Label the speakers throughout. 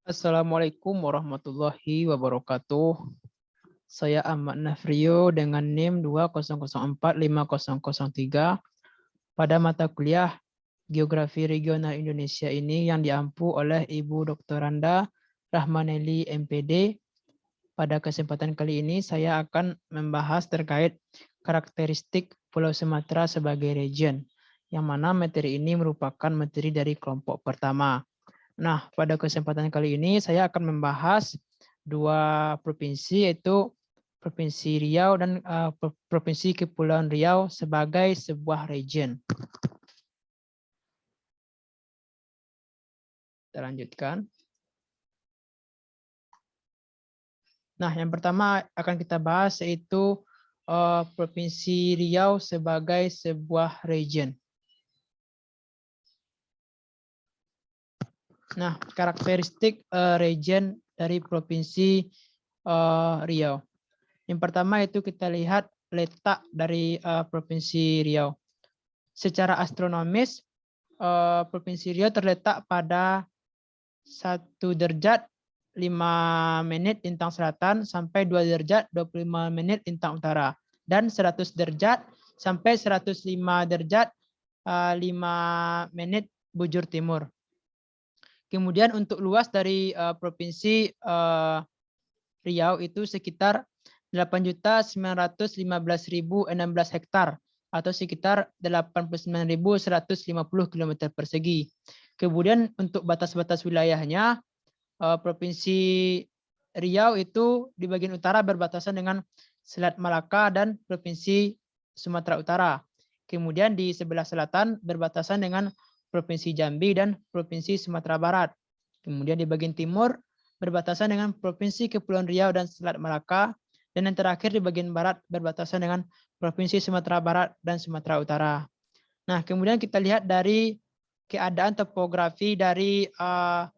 Speaker 1: Assalamualaikum warahmatullahi wabarakatuh. Saya Ahmad Nafrio dengan NIM 2004503 pada mata kuliah Geografi Regional Indonesia ini yang diampu oleh Ibu Dr. Randa Rahmaneli MPD. Pada kesempatan kali ini saya akan membahas terkait karakteristik Pulau Sumatera sebagai region, yang mana materi ini merupakan materi dari kelompok pertama. Nah, pada kesempatan kali ini saya akan membahas dua provinsi, yaitu Provinsi Riau dan Provinsi Kepulauan Riau sebagai sebuah region. Kita lanjutkan. Nah, yang pertama akan kita bahas yaitu Provinsi Riau sebagai sebuah region. Nah, karakteristik region dari Provinsi Riau. Yang pertama itu kita lihat letak dari Provinsi Riau. Secara astronomis, Provinsi Riau terletak pada 1 derajat 5 menit lintang selatan sampai 2 derajat 25 menit lintang utara, dan 100 derajat sampai 105 derajat 5 menit bujur timur. Kemudian untuk luas dari Provinsi Riau itu sekitar 8.915.016 hektar atau sekitar 89.150 km persegi. Kemudian untuk batas-batas wilayahnya, Provinsi Riau itu di bagian utara berbatasan dengan Selat Malaka dan Provinsi Sumatera Utara. Kemudian di sebelah selatan berbatasan dengan Provinsi Jambi dan Provinsi Sumatera Barat. Kemudian di bagian timur berbatasan dengan Provinsi Kepulauan Riau dan Selat Malaka, dan yang terakhir di bagian barat berbatasan dengan Provinsi Sumatera Barat dan Sumatera Utara. Nah, kemudian kita lihat dari keadaan topografi dari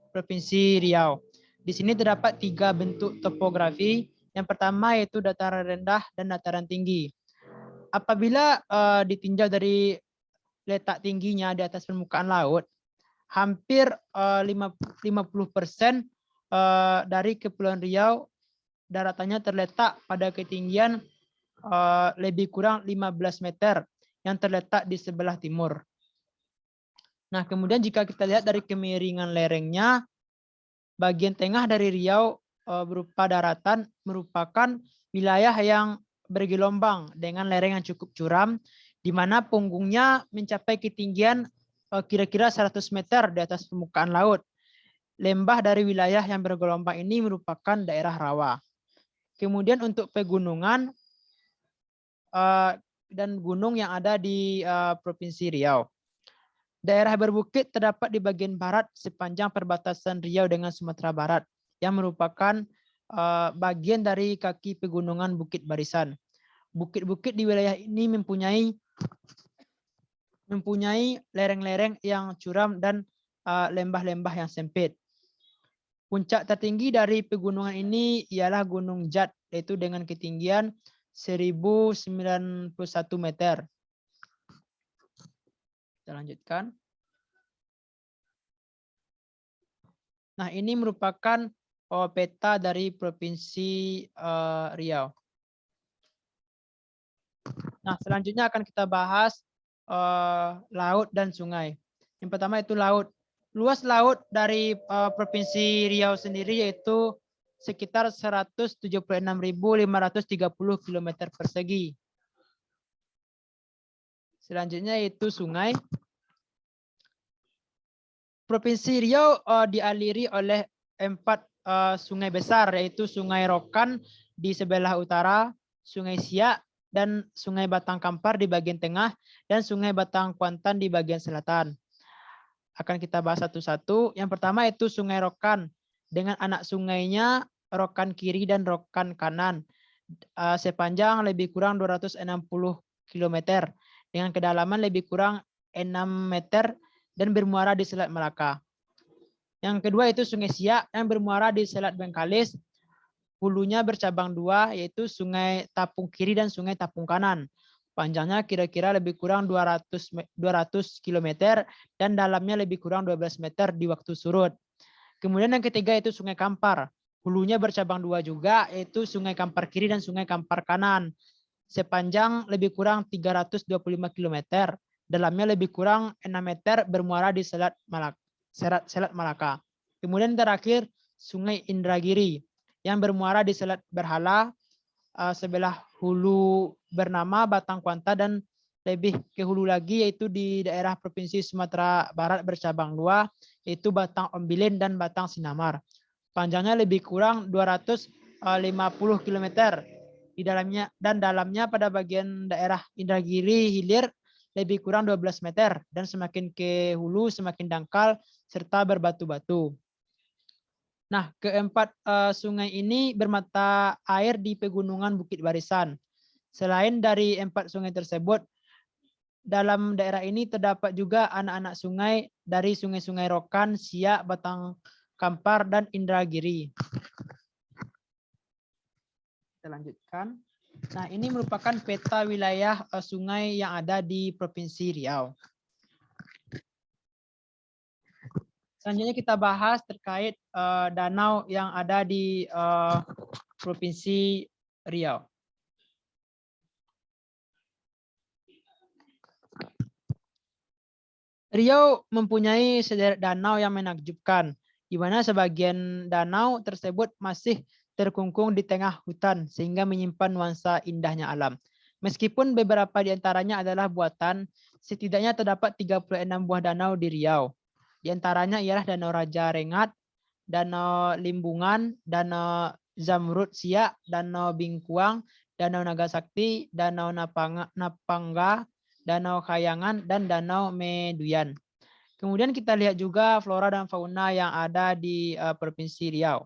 Speaker 1: Provinsi Riau. Di sini terdapat 3 bentuk topografi. Yang pertama yaitu dataran rendah dan dataran tinggi. Apabila ditinjau dari letak tingginya di atas permukaan laut, hampir 50% dari Kepulauan Riau daratannya terletak pada ketinggian lebih kurang 15 meter yang terletak di sebelah timur. Nah, kemudian jika kita lihat dari kemiringan lerengnya, bagian tengah dari Riau berupa daratan merupakan wilayah yang bergelombang dengan lereng yang cukup curam, di mana punggungnya mencapai ketinggian kira-kira 100 meter di atas permukaan laut. Lembah dari wilayah yang bergelombang ini merupakan daerah rawa. Kemudian untuk pegunungan dan gunung yang ada di Provinsi Riau. Daerah berbukit terdapat di bagian barat sepanjang perbatasan Riau dengan Sumatera Barat, yang merupakan bagian dari kaki pegunungan Bukit Barisan. Bukit-bukit di wilayah ini mempunyai lereng-lereng yang curam dan lembah-lembah yang sempit. Puncak tertinggi dari pegunungan ini ialah Gunung Jat, yaitu dengan ketinggian 1091 meter. Kita lanjutkan. Nah, ini merupakan peta dari Provinsi Riau. Nah, selanjutnya akan kita bahas laut dan sungai. Yang pertama itu laut. Luas laut dari Provinsi Riau sendiri yaitu sekitar 176.530 km persegi. Selanjutnya itu sungai. Provinsi Riau dialiri oleh 4 sungai besar, yaitu Sungai Rokan di sebelah utara, Sungai Siak dan Sungai Batang Kampar di bagian tengah, dan Sungai Batang Kuantan di bagian selatan. Akan kita bahas satu-satu. Yang pertama itu Sungai Rokan dengan anak sungainya Rokan Kiri dan Rokan Kanan, sepanjang lebih kurang 260 km dengan kedalaman lebih kurang 6 meter dan bermuara di Selat Malaka. Yang kedua itu Sungai Siak yang bermuara di Selat Bengkalis. Hulunya bercabang 2, yaitu Sungai Tapung Kiri dan Sungai Tapung Kanan. Panjangnya kira-kira lebih kurang 200 km dan dalamnya lebih kurang 12 meter di waktu surut. Kemudian yang ketiga itu Sungai Kampar. Hulunya bercabang dua juga, yaitu Sungai Kampar Kiri dan Sungai Kampar Kanan. Sepanjang lebih kurang 325 km. Dalamnya lebih kurang 6 meter, bermuara di Selat Malaka. Kemudian terakhir Sungai Indragiri yang bermuara di Selat Berhala, sebelah hulu bernama Batang Kuanta, dan lebih ke hulu lagi yaitu di daerah Provinsi Sumatera Barat bercabang dua, yaitu Batang Ombilin dan Batang Sinamar. Panjangnya lebih kurang 250 km. Di dalamnya pada bagian daerah Indragiri hilir lebih kurang 12 meter, dan semakin ke hulu semakin dangkal serta berbatu-batu. Nah, keempat sungai ini bermata air di pegunungan Bukit Barisan. Selain dari empat sungai tersebut, dalam daerah ini terdapat juga anak-anak sungai dari sungai-sungai Rokan, Siak, Batang Kampar, dan Indragiri. Kita lanjutkan. Nah, ini merupakan peta wilayah sungai yang ada di Provinsi Riau. Selanjutnya kita bahas terkait danau yang ada di Provinsi Riau. Riau mempunyai sederet danau yang menakjubkan, di mana sebagian danau tersebut masih terkungkung di tengah hutan sehingga menyimpan nuansa indahnya alam. Meskipun beberapa di antaranya adalah buatan, setidaknya terdapat 36 buah danau di Riau. Di antaranya ialah Danau Raja Rengat, Danau Limbungan, Danau Zamrud Siak, Danau Bingkuang, Danau Nagasakti, Danau Napangga, Danau Kayangan, dan Danau Meduyan. Kemudian kita lihat juga flora dan fauna yang ada di Provinsi Riau.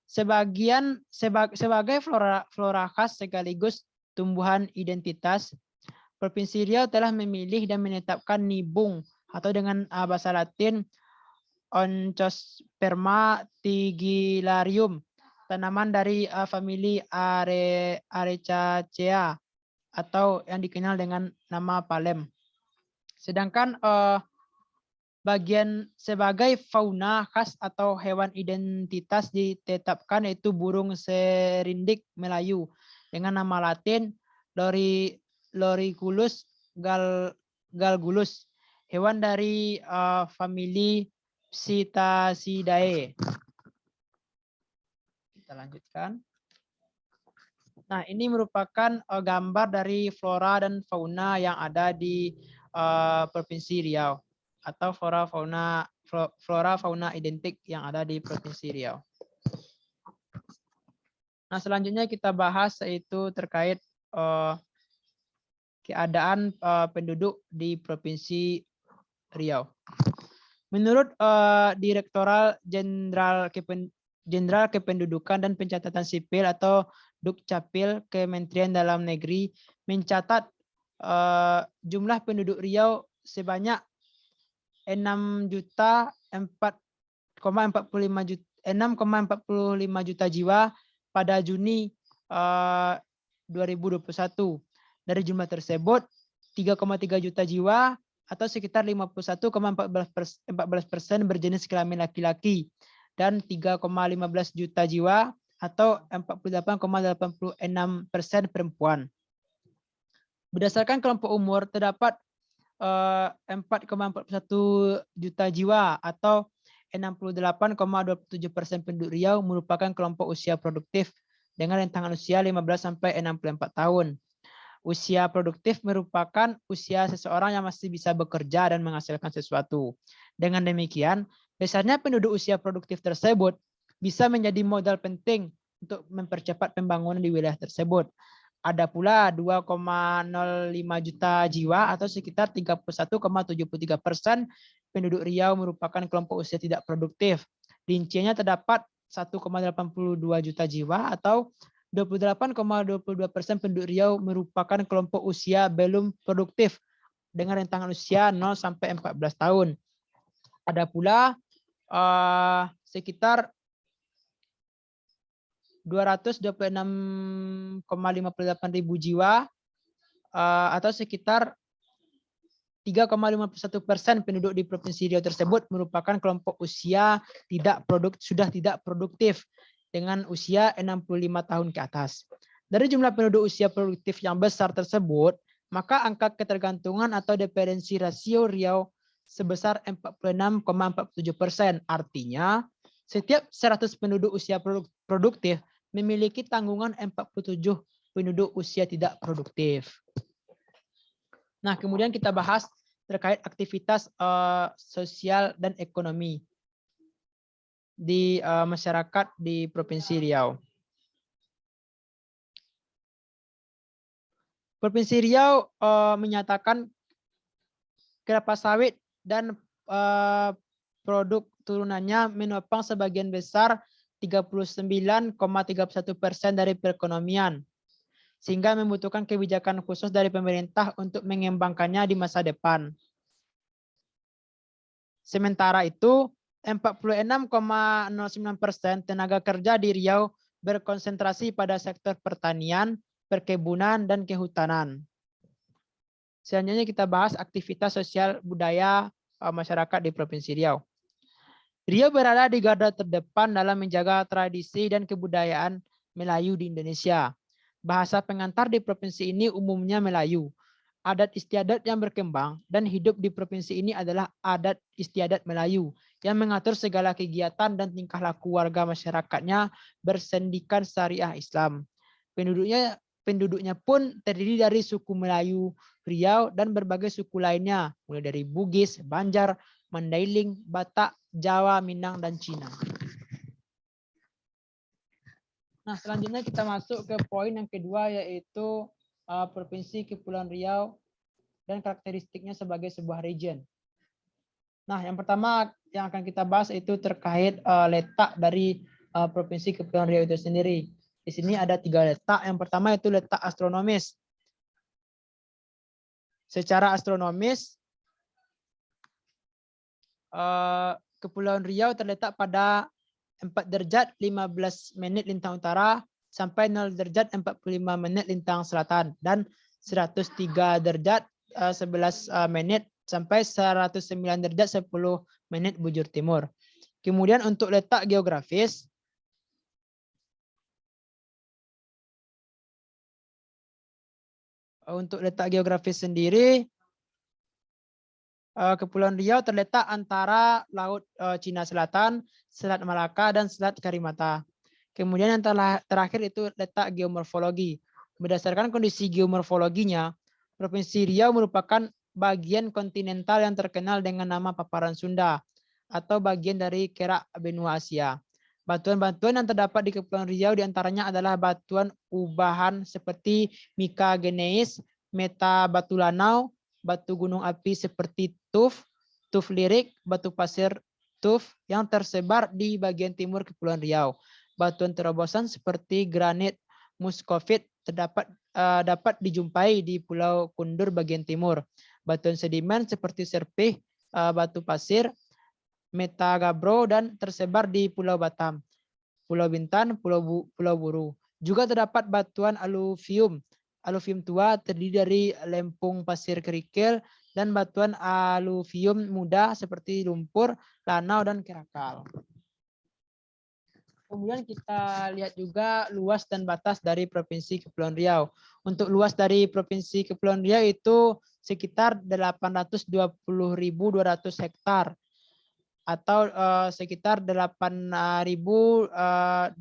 Speaker 1: Sebagai flora khas sekaligus tumbuhan identitas, Provinsi Riau telah memilih dan menetapkan nibung atau dengan bahasa Latin Onchosperma tigillarium, tanaman dari famili Arecaceae atau yang dikenal dengan nama palem. Sedangkan sebagai fauna khas atau hewan identitas ditetapkan yaitu burung serindik Melayu dengan nama Latin Loriculus galgulus, hewan dari famili Psittacidae. Kita lanjutkan. Nah, ini merupakan gambar dari flora dan fauna yang ada di Provinsi Riau, atau flora fauna identik yang ada di Provinsi Riau. Nah, selanjutnya kita bahas yaitu terkait keadaan penduduk di Provinsi Riau. Menurut Direktorat Jenderal Kependudukan dan Pencatatan Sipil atau Dukcapil Kementerian Dalam Negeri mencatat jumlah penduduk Riau sebanyak 6,45 juta jiwa pada Juni 2021. Dari jumlah tersebut 3,3 juta jiwa atau sekitar 51,14% berjenis kelamin laki-laki dan 3,15 juta jiwa atau 48,86% perempuan. Berdasarkan kelompok umur terdapat 4,41 juta jiwa atau 68,27% penduduk Riau merupakan kelompok usia produktif dengan rentangan usia 15 sampai 64 tahun. Usia produktif merupakan usia seseorang yang masih bisa bekerja dan menghasilkan sesuatu. Dengan demikian, besarnya penduduk usia produktif tersebut bisa menjadi modal penting untuk mempercepat pembangunan di wilayah tersebut. Ada pula 2,05 juta jiwa atau sekitar 31,73% penduduk Riau merupakan kelompok usia tidak produktif. Rinciannya terdapat 1,82 juta jiwa atau 28,22% penduduk Riau merupakan kelompok usia belum produktif dengan rentangan usia 0 sampai 14 tahun. Ada pula sekitar 226,58 ribu jiwa atau sekitar 3,51% penduduk di Provinsi Riau tersebut merupakan kelompok usia sudah tidak produktif dengan usia 65 tahun ke atas. Dari jumlah penduduk usia produktif yang besar tersebut, maka angka ketergantungan atau dependensi rasio Riau sebesar 46,47%. Artinya, setiap 100 penduduk usia produktif memiliki tanggungan 47 penduduk usia tidak produktif. Nah, kemudian kita bahas terkait aktivitas sosial dan ekonomi di masyarakat di Provinsi Riau. Provinsi Riau menyatakan kelapa sawit dan produk turunannya menopang sebagian besar 39,31% dari perekonomian, sehingga membutuhkan kebijakan khusus dari pemerintah untuk mengembangkannya di masa depan. Sementara itu, 46,09% tenaga kerja di Riau berkonsentrasi pada sektor pertanian, perkebunan, dan kehutanan. Selanjutnya kita bahas aktivitas sosial budaya masyarakat di Provinsi Riau. Riau berada di garda terdepan dalam menjaga tradisi dan kebudayaan Melayu di Indonesia. Bahasa pengantar di provinsi ini umumnya Melayu. Adat istiadat yang berkembang dan hidup di provinsi ini adalah adat istiadat Melayu yang mengatur segala kegiatan dan tingkah laku warga masyarakatnya bersendikan syariah Islam. Penduduknya pun terdiri dari suku Melayu Riau dan berbagai suku lainnya, mulai dari Bugis, Banjar, Mandailing, Batak, Jawa, Minang, dan Cina. Nah, selanjutnya kita masuk ke poin yang kedua, yaitu Provinsi Kepulauan Riau dan karakteristiknya sebagai sebuah region. Nah, yang pertama yang akan kita bahas itu terkait letak dari Provinsi Kepulauan Riau itu sendiri. Di sini ada 3 letak. Yang pertama itu letak astronomis. Secara astronomis, Kepulauan Riau terletak pada 4 derajat 15 menit lintang utara sampai 0 derajat 45 menit lintang selatan dan 103 derajat 11 menit sampai 109 derajat 10 menit bujur timur. Kemudian untuk letak geografis, sendiri, Kepulauan Riau terletak antara Laut Cina Selatan, Selat Malaka, dan Selat Karimata. Kemudian yang terakhir itu letak geomorfologi. Berdasarkan kondisi geomorfologinya, Provinsi Riau merupakan bagian kontinental yang terkenal dengan nama paparan Sunda atau bagian dari kerak benua Asia. Batuan-batuan yang terdapat di Kepulauan Riau diantaranya adalah batuan ubahan seperti Mica Geneis, Meta Batu Lanau, batu gunung api seperti tuf lirik, batu pasir tuf yang tersebar di bagian timur Kepulauan Riau. Batuan terobosan seperti granit muscovite dapat dijumpai di Pulau Kundur bagian timur. Batuan sedimen seperti serpih, batu pasir, metagabro, dan tersebar di Pulau Batam, Pulau Bintan, Pulau Buru. Juga terdapat batuan aluvium tua terdiri dari lempung pasir kerikil dan batuan aluvium muda seperti lumpur, lanau, dan kerakal. Kemudian kita lihat juga luas dan batas dari Provinsi Kepulauan Riau. Untuk luas dari Provinsi Kepulauan Riau itu sekitar 820.200 hektar atau sekitar 8.202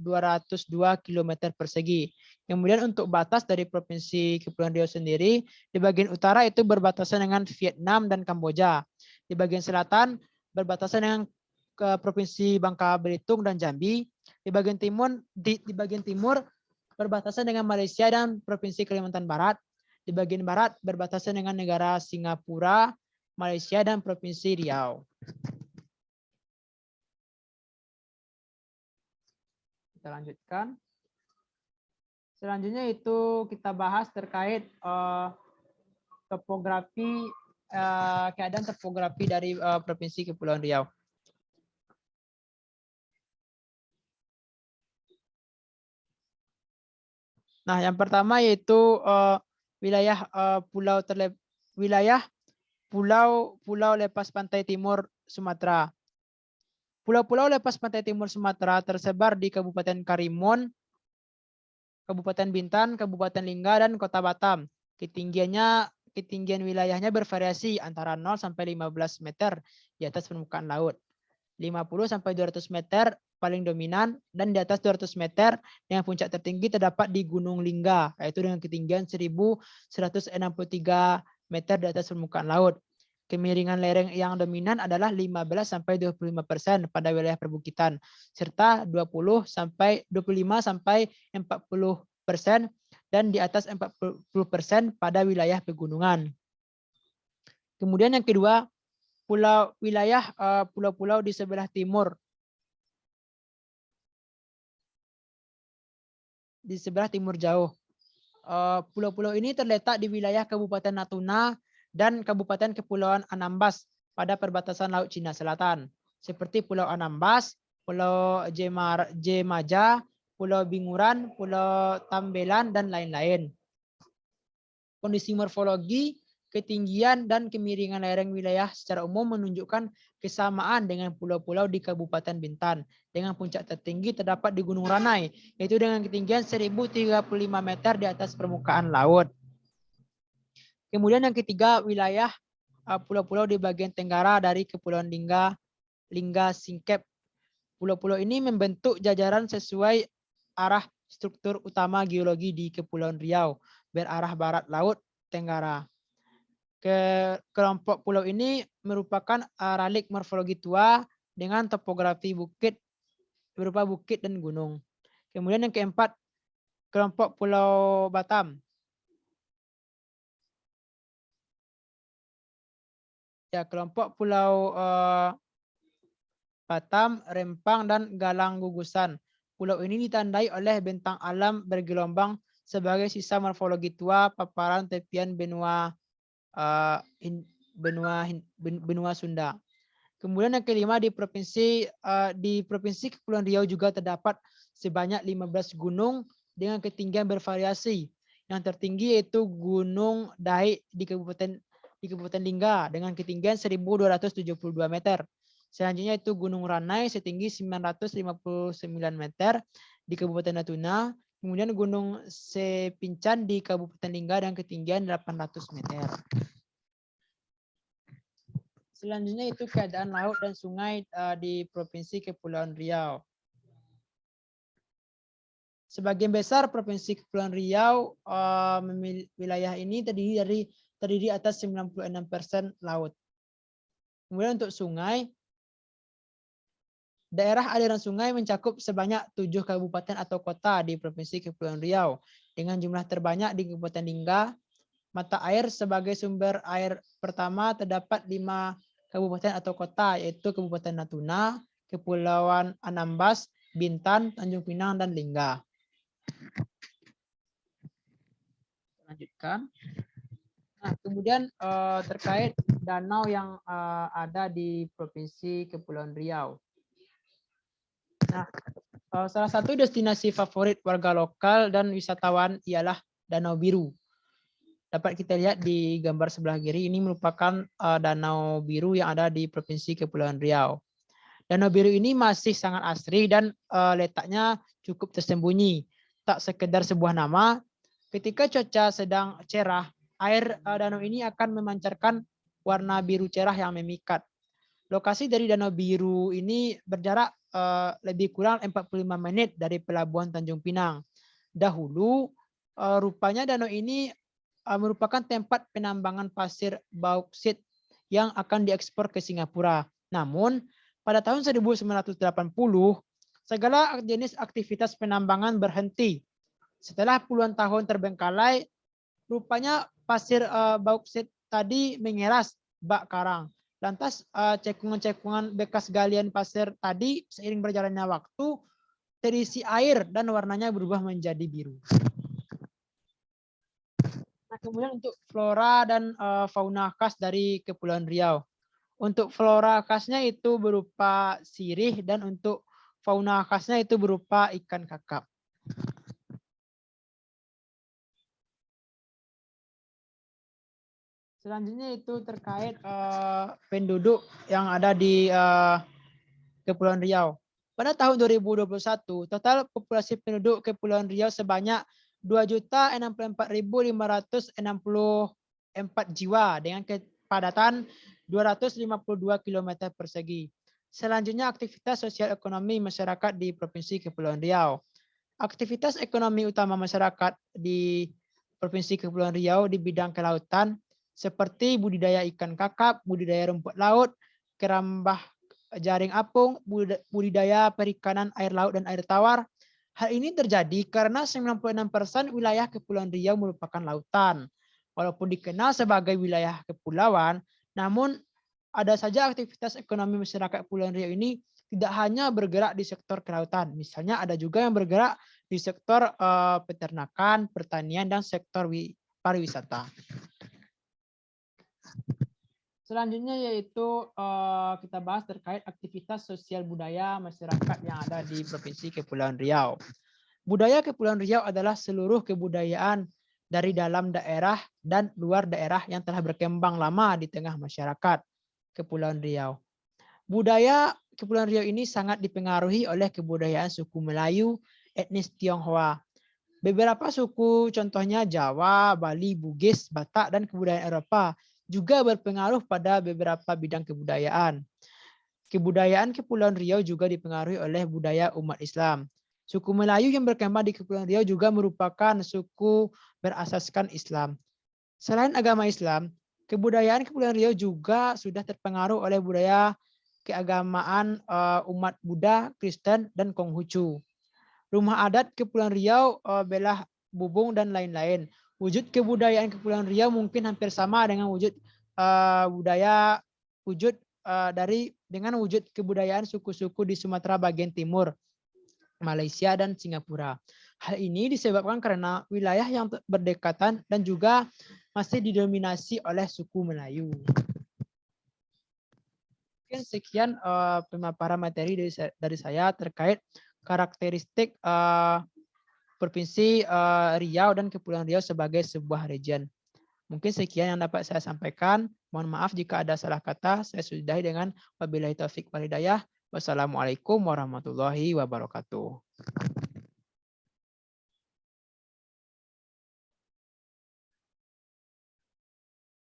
Speaker 1: km persegi. Kemudian untuk batas dari Provinsi Kepulauan Riau sendiri, di bagian utara itu berbatasan dengan Vietnam dan Kamboja. Di bagian selatan berbatasan dengan Provinsi Bangka Belitung dan Jambi. Di bagian timur berbatasan dengan Malaysia dan Provinsi Kalimantan Barat. Di bagian barat berbatasan dengan negara Singapura, Malaysia, dan Provinsi Riau. Kita lanjutkan. Selanjutnya itu kita bahas terkait topografi, keadaan topografi dari Provinsi Kepulauan Riau. Nah, yang pertama yaitu wilayah pulau lepas pantai timur Sumatera. Pulau-pulau lepas pantai timur Sumatera tersebar di Kabupaten Karimun, Kabupaten Bintan, Kabupaten Lingga, dan Kota Batam. Ketinggian wilayahnya bervariasi antara 0 sampai 15 meter di atas permukaan laut. 50 sampai 200 meter paling dominan, dan di atas 200 meter dengan puncak tertinggi terdapat di Gunung Lingga, yaitu dengan ketinggian 1163 meter di atas permukaan laut. Kemiringan lereng yang dominan adalah 15 sampai 25% pada wilayah perbukitan, serta 25 sampai 40% dan di atas 40% pada wilayah pegunungan. Kemudian yang kedua, pulau-pulau di sebelah timur. Di sebelah timur jauh. Pulau-pulau ini terletak di wilayah Kabupaten Natuna dan Kabupaten Kepulauan Anambas pada perbatasan Laut Cina Selatan, seperti Pulau Anambas, Pulau Jemaja, Pulau Binguran, Pulau Tambelan, dan lain-lain. Kondisi morfologi, ketinggian, dan kemiringan lereng wilayah secara umum menunjukkan kesamaan dengan pulau-pulau di Kabupaten Bintan. Dengan puncak tertinggi terdapat di Gunung Ranai, yaitu dengan ketinggian 1035 meter di atas permukaan laut. Kemudian yang ketiga, wilayah pulau-pulau di bagian tenggara dari Kepulauan Lingga Singkep. Pulau-pulau ini membentuk jajaran sesuai arah struktur utama geologi di Kepulauan Riau, berarah barat laut tenggara. Kelompok pulau ini merupakan relik morfologi tua dengan topografi bukit berupa bukit dan gunung. Kemudian yang keempat, kelompok Pulau Batam. Ya, kelompok Pulau Batam, Rempang, dan Galang Gugusan. Pulau ini ditandai oleh bentang alam bergelombang sebagai sisa morfologi tua paparan tepian benua Sunda. Kemudian yang kelima, di provinsi Kepulauan Riau juga terdapat sebanyak 15 gunung dengan ketinggian bervariasi. Yang tertinggi yaitu Gunung Daik di Kabupaten Lingga dengan ketinggian 1272 meter. Selanjutnya itu Gunung Ranai setinggi 959 meter di Kabupaten Natuna. Kemudian Gunung Sepincan di Kabupaten Lingga dengan ketinggian 800 meter. Selanjutnya itu keadaan laut dan sungai di Provinsi Kepulauan Riau. Sebagian besar Provinsi Kepulauan Riau wilayah ini terdiri atas 96% laut. Kemudian untuk sungai, daerah aliran sungai mencakup sebanyak 7 kabupaten atau kota di Provinsi Kepulauan Riau dengan jumlah terbanyak di Kabupaten Lingga. Mata air sebagai sumber air pertama terdapat 5 kabupaten atau kota, yaitu Kabupaten Natuna, Kepulauan Anambas, Bintan, Tanjung Pinang, dan Lingga. Lanjutkan. Nah, kemudian terkait danau yang ada di Provinsi Kepulauan Riau. Nah, salah satu destinasi favorit warga lokal dan wisatawan ialah Danau Biru. Dapat kita lihat di gambar sebelah kiri, ini merupakan Danau Biru yang ada di Provinsi Kepulauan Riau. Danau Biru ini masih sangat asri dan letaknya cukup tersembunyi. Tak sekedar sebuah nama, ketika cuaca sedang cerah, air danau ini akan memancarkan warna biru cerah yang memikat. Lokasi dari Danau Biru ini berjarak lebih kurang 45 menit dari Pelabuhan Tanjung Pinang. Dahulu, rupanya danau ini merupakan tempat penambangan pasir bauksit yang akan diekspor ke Singapura. Namun, pada tahun 1980, segala jenis aktivitas penambangan berhenti. Setelah puluhan tahun terbengkalai, rupanya pasir bauksit tadi mengeras bak karang. Lantas cekungan-cekungan bekas galian pasir tadi seiring berjalannya waktu terisi air dan warnanya berubah menjadi biru. Nah, kemudian untuk flora dan fauna khas dari Kepulauan Riau. Untuk flora khasnya itu berupa sirih dan untuk fauna khasnya itu berupa ikan kakap. Selanjutnya itu terkait penduduk yang ada di Kepulauan Riau. Pada tahun 2021, total populasi penduduk Kepulauan Riau sebanyak 2.064.564 jiwa dengan kepadatan 252 km persegi. Selanjutnya aktivitas sosial ekonomi masyarakat di Provinsi Kepulauan Riau. Aktivitas ekonomi utama masyarakat di Provinsi Kepulauan Riau di bidang kelautan seperti budidaya ikan kakap, budidaya rumput laut, kerambah jaring apung, budidaya perikanan air laut dan air tawar. Hal ini terjadi karena 96% wilayah Kepulauan Riau merupakan lautan. Walaupun dikenal sebagai wilayah kepulauan, namun ada saja aktivitas ekonomi masyarakat Kepulauan Riau ini tidak hanya bergerak di sektor kelautan. Misalnya ada juga yang bergerak di sektor peternakan, pertanian, dan sektor pariwisata. Selanjutnya yaitu kita bahas terkait aktivitas sosial budaya masyarakat yang ada di Provinsi Kepulauan Riau. Budaya Kepulauan Riau adalah seluruh kebudayaan dari dalam daerah dan luar daerah yang telah berkembang lama di tengah masyarakat Kepulauan Riau. Budaya Kepulauan Riau ini sangat dipengaruhi oleh kebudayaan suku Melayu, etnis Tionghoa. Beberapa suku contohnya Jawa, Bali, Bugis, Batak, dan kebudayaan Eropa juga berpengaruh pada beberapa bidang kebudayaan. Kebudayaan Kepulauan Riau juga dipengaruhi oleh budaya umat Islam. Suku Melayu yang berkembang di Kepulauan Riau juga merupakan suku berasaskan Islam. Selain agama Islam, kebudayaan Kepulauan Riau juga sudah terpengaruh oleh budaya keagamaan umat Buddha, Kristen, dan Konghucu. Rumah adat Kepulauan Riau, belah bubung, dan lain-lain. Wujud kebudayaan Kepulauan Riau mungkin hampir sama dengan wujud dengan wujud kebudayaan suku-suku di Sumatera bagian timur, Malaysia, dan Singapura. Hal ini disebabkan karena wilayah yang berdekatan dan juga masih didominasi oleh suku Melayu. Mungkin sekian pemaparan materi dari saya terkait karakteristik Provinsi Riau dan Kepulauan Riau sebagai sebuah region. Mungkin sekian yang dapat saya sampaikan. Mohon maaf jika ada salah kata. Saya sudahi dengan wabillahi taufik wal hidayah. Wassalamualaikum warahmatullahi wabarakatuh.